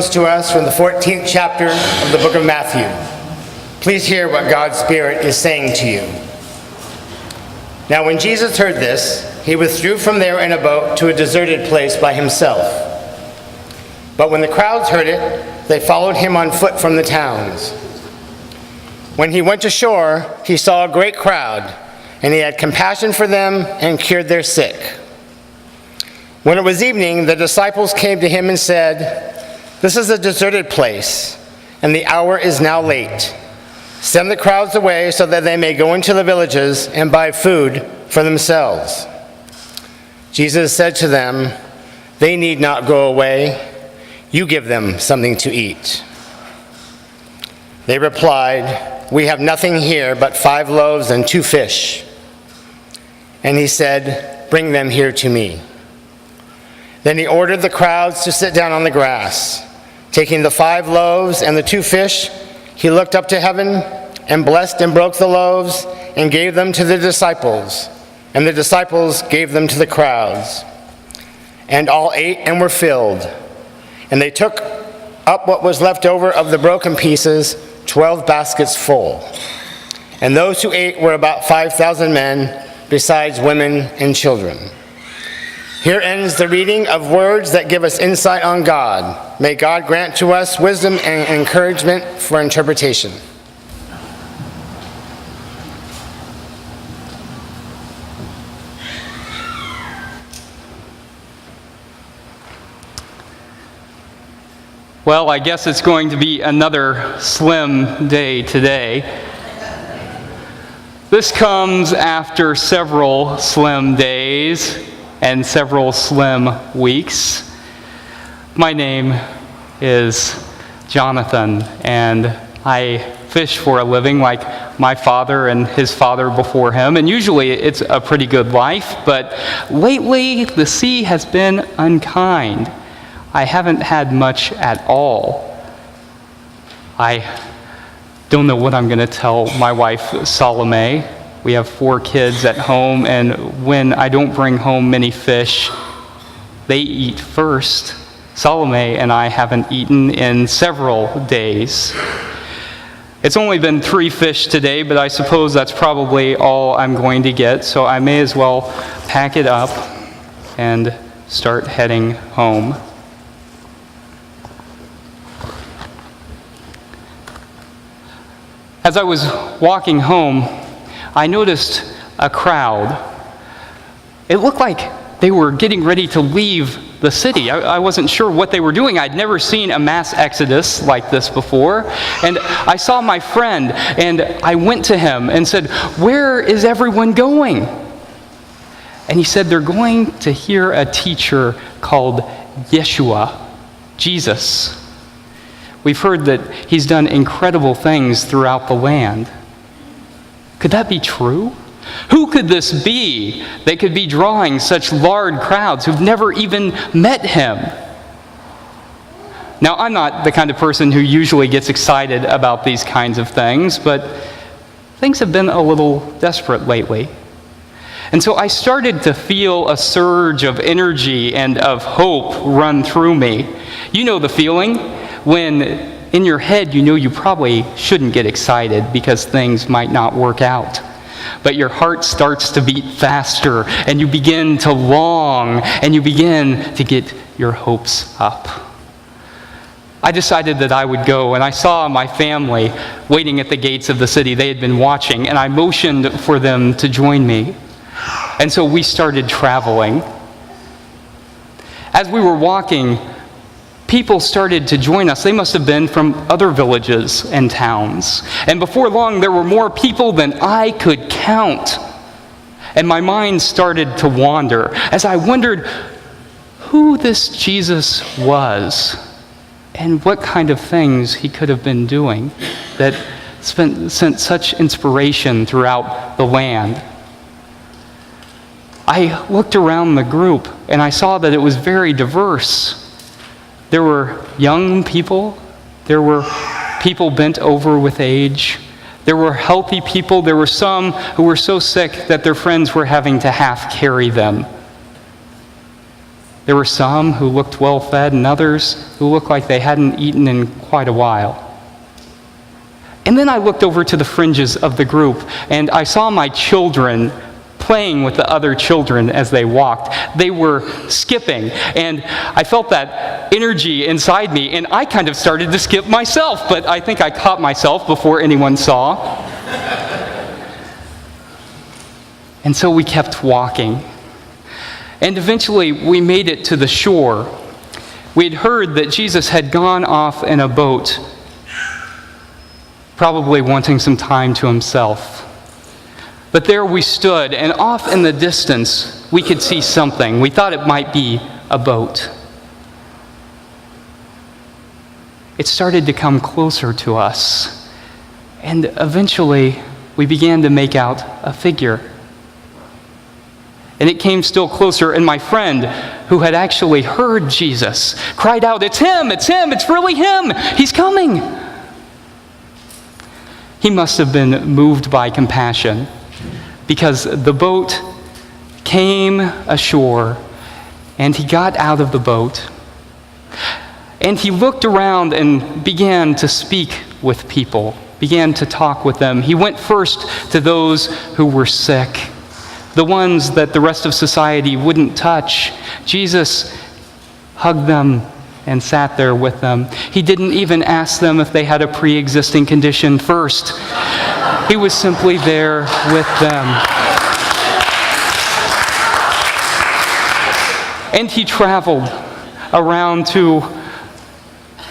comes to us from the 14th chapter of the book of Matthew. Please hear what God's Spirit is saying to you. Now when Jesus heard this, he withdrew from there in a boat to a deserted place by himself. But when the crowds heard it, they followed him on foot from the towns. When he went ashore, he saw a great crowd, and he had compassion for them and cured their sick. When it was evening, the disciples came to him and said, "This is a deserted place, and the hour is now late. Send the crowds away so that they may go into the villages and buy food for themselves." Jesus said to them, "They need not go away. You give them something to eat." They replied, "We have nothing here but 5 loaves and 2 fish." And he said, "Bring them here to me." Then he ordered the crowds to sit down on the grass. Taking the 5 loaves and the 2 fish, he looked up to heaven and blessed and broke the loaves and gave them to the disciples, and the disciples gave them to the crowds. And all ate and were filled. And they took up what was left over of the broken pieces, 12 baskets full. And those who ate were about 5,000 men, besides women and children. Here ends the reading of words that give us insight on God. May God grant to us wisdom and encouragement for interpretation. Well, I guess it's going to be another slim day today. This comes after several slim days and several slim weeks. My name is Jonathan, and I fish for a living like my father and his father before him, and usually it's a pretty good life, but lately the sea has been unkind. I haven't had much at all. I don't know what I'm going to tell my wife, Salome. We have 4 kids at home, and when I don't bring home many fish, they eat first. Salome and I haven't eaten in several days. It's only been 3 fish today, but I suppose that's probably all I'm going to get, so I may as well pack it up and start heading home. As I was walking home, I noticed a crowd. It looked like they were getting ready to leave the city. I wasn't sure what they were doing. I'd never seen a mass exodus like this before. And I saw my friend, and I went to him and said, "Where is everyone going?" And he said, "They're going to hear a teacher called Yeshua, Jesus. We've heard that he's done incredible things throughout the land." Could that be true? Who could this be that could be drawing such large crowds who've never even met him? Now, I'm not the kind of person who usually gets excited about these kinds of things, but things have been a little desperate lately. And so I started to feel a surge of energy and of hope run through me. You know the feeling when in your head you know you probably shouldn't get excited because things might not work out. But your heart starts to beat faster, and you begin to long, and you begin to get your hopes up. I decided that I would go, and I saw my family waiting at the gates of the city. They had been watching, and I motioned for them to join me. And so we started traveling. As we were walking, people started to join us. They must have been from other villages and towns. And before long, there were more people than I could count. And my mind started to wander as I wondered who this Jesus was and what kind of things he could have been doing that sent such inspiration throughout the land. I looked around the group and I saw that it was very diverse. There were young people, there were people bent over with age, there were healthy people, there were some who were so sick that their friends were having to half carry them. There were some who looked well-fed and others who looked like they hadn't eaten in quite a while. And then I looked over to the fringes of the group, and I saw my children playing with the other children as they walked. They were skipping, and I felt that energy inside me, and I kind of started to skip myself, but I think I caught myself before anyone saw. And so we kept walking. And eventually we made it to the shore. We had heard that Jesus had gone off in a boat, probably wanting some time to himself. But there we stood, and off in the distance, we could see something. We thought it might be a boat. It started to come closer to us, and eventually we began to make out a figure. And it came still closer, and my friend, who had actually heard Jesus, cried out, "It's him! It's him! It's really him! He's coming!" He must have been moved by compassion, because the boat came ashore, and he got out of the boat, and he looked around and began to speak with people, began to talk with them. He went first to those who were sick, the ones that the rest of society wouldn't touch. Jesus hugged them and sat there with them. He didn't even ask them if they had a pre-existing condition first. He was simply there with them. And he traveled around to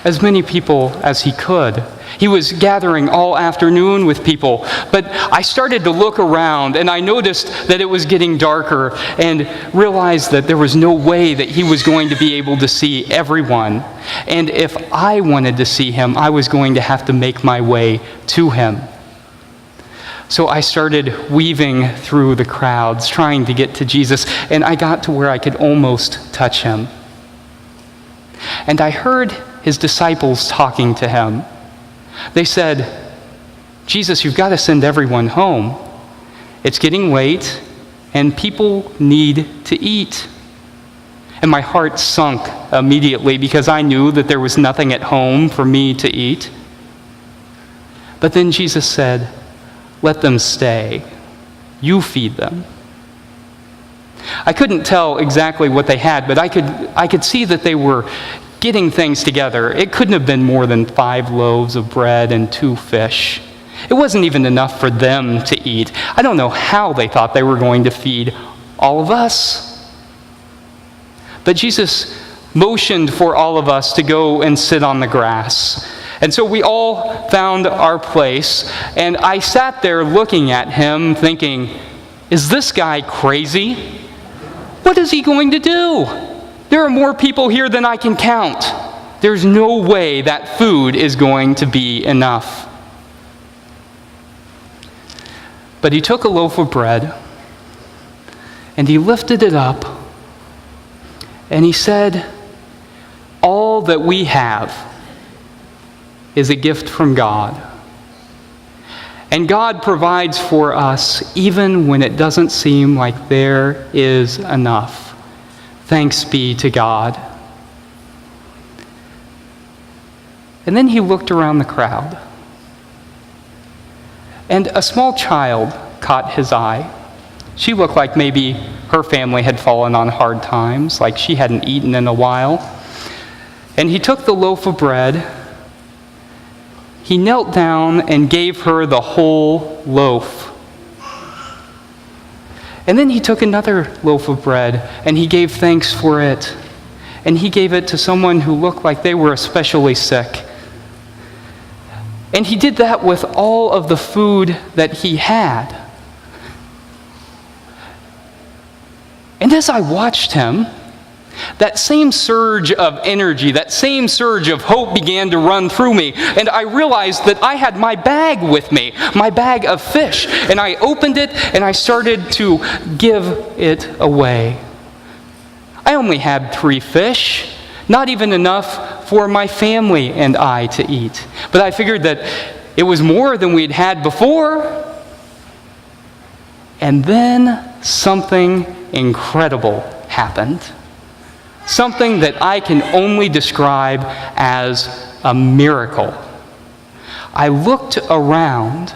as many people as he could. He was gathering all afternoon with people. But I started to look around, and I noticed that it was getting darker, and realized that there was no way that he was going to be able to see everyone. And if I wanted to see him, I was going to have to make my way to him. So I started weaving through the crowds, trying to get to Jesus, and I got to where I could almost touch him. And I heard his disciples talking to him. They said, "Jesus, you've got to send everyone home. It's getting late, and people need to eat." And my heart sunk immediately, because I knew that there was nothing at home for me to eat. But then Jesus said, "Let them stay. You feed them." I couldn't tell exactly what they had, but I could see that they were getting things together. It couldn't have been more than 5 loaves of bread and 2 fish. It wasn't even enough for them to eat. I don't know how they thought they were going to feed all of us. But Jesus motioned for all of us to go and sit on the grass. And so we all found our place, and I sat there looking at him thinking, is this guy crazy? What is he going to do? There are more people here than I can count. There's no way that food is going to be enough. But he took a loaf of bread, and he lifted it up, and he said, "All that we have is a gift from God. And God provides for us even when it doesn't seem like there is enough. Thanks be to God." And then he looked around the crowd, and a small child caught his eye. She looked like maybe her family had fallen on hard times, like she hadn't eaten in a while. And he took the loaf of bread, he knelt down and gave her the whole loaf. And then he took another loaf of bread, and he gave thanks for it. And he gave it to someone who looked like they were especially sick. And he did that with all of the food that he had. And as I watched him, that same surge of energy, that same surge of hope began to run through me. And I realized that I had my bag with me, my bag of fish. And I opened it and I started to give it away. I only had 3 fish, not even enough for my family and I to eat. But I figured that it was more than we'd had before. And then something incredible happened. something that I can only describe as a miracle. I looked around,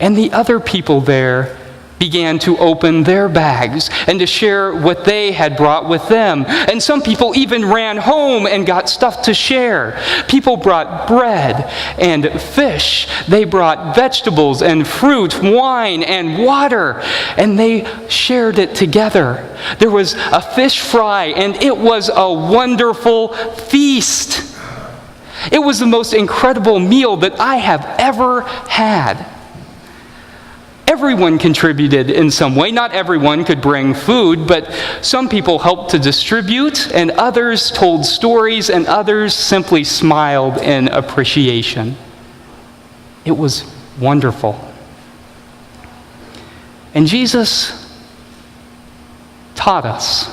and the other people there began to open their bags and to share what they had brought with them. And some people even ran home and got stuff to share. People brought bread and fish. They brought vegetables and fruit, wine and water, and they shared it together. There was a fish fry, and it was a wonderful feast. It was the most incredible meal that I have ever had. Everyone contributed in some way. Not everyone could bring food, but some people helped to distribute, and others told stories, and others simply smiled in appreciation. It was wonderful. And Jesus taught us.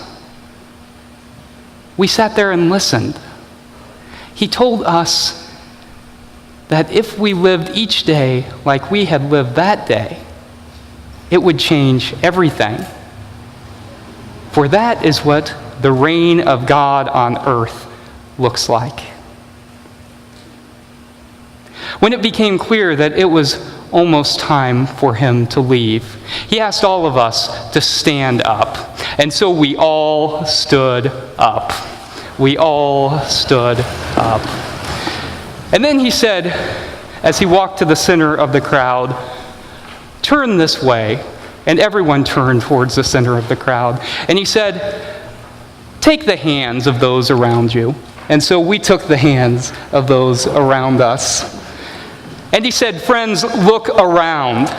We sat there and listened. He told us that if we lived each day like we had lived that day, it would change everything. For that is what the reign of God on earth looks like. When it became clear that it was almost time for him to leave, he asked all of us to stand up. And so we all stood up. We all stood up. And then he said, as he walked to the center of the crowd, "Turn this way." And everyone turned towards the center of the crowd. And he said, "Take the hands of those around you." And so we took the hands of those around us. And he said, "Friends, look around."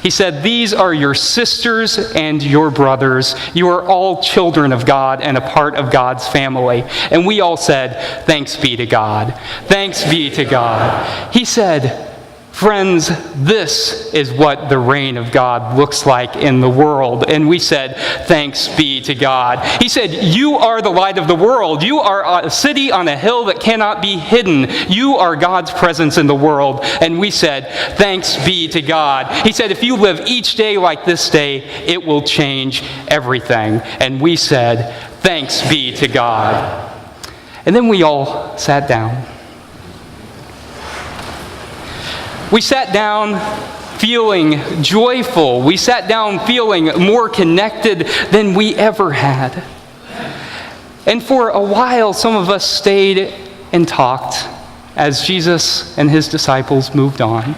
He said, "These are your sisters and your brothers. You are all children of God and a part of God's family." And we all said, "Thanks be to God. Thanks be to God." He said, "Friends, this is what the reign of God looks like in the world." And we said, "Thanks be to God." He said, "You are the light of the world. You are a city on a hill that cannot be hidden. You are God's presence in the world." And we said, "Thanks be to God." He said, "If you live each day like this day, it will change everything." And we said, "Thanks be to God." And then we all sat down. We sat down feeling joyful. We sat down feeling more connected than we ever had. And for a while, some of us stayed and talked as Jesus and his disciples moved on.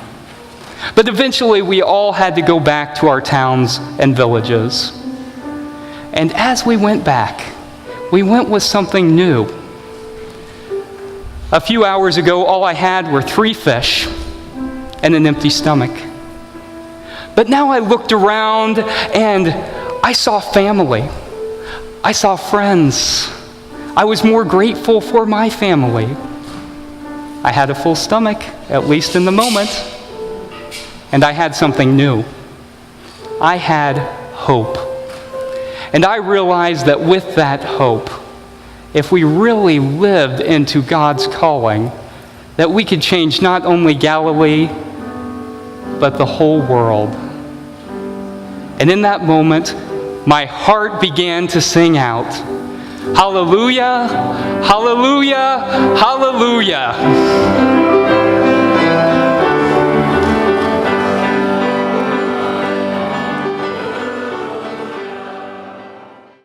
But eventually, we all had to go back to our towns and villages. And as we went back, we went with something new. A few hours ago, all I had were 3 fish and an empty stomach. But now I looked around and I saw family. I saw friends. I was more grateful for my family. I had a full stomach, at least in the moment. And I had something new. I had hope. And I realized that with that hope, if we really lived into God's calling, that we could change not only Galilee, but the whole world. And in that moment, my heart began to sing out, "Hallelujah, hallelujah, hallelujah."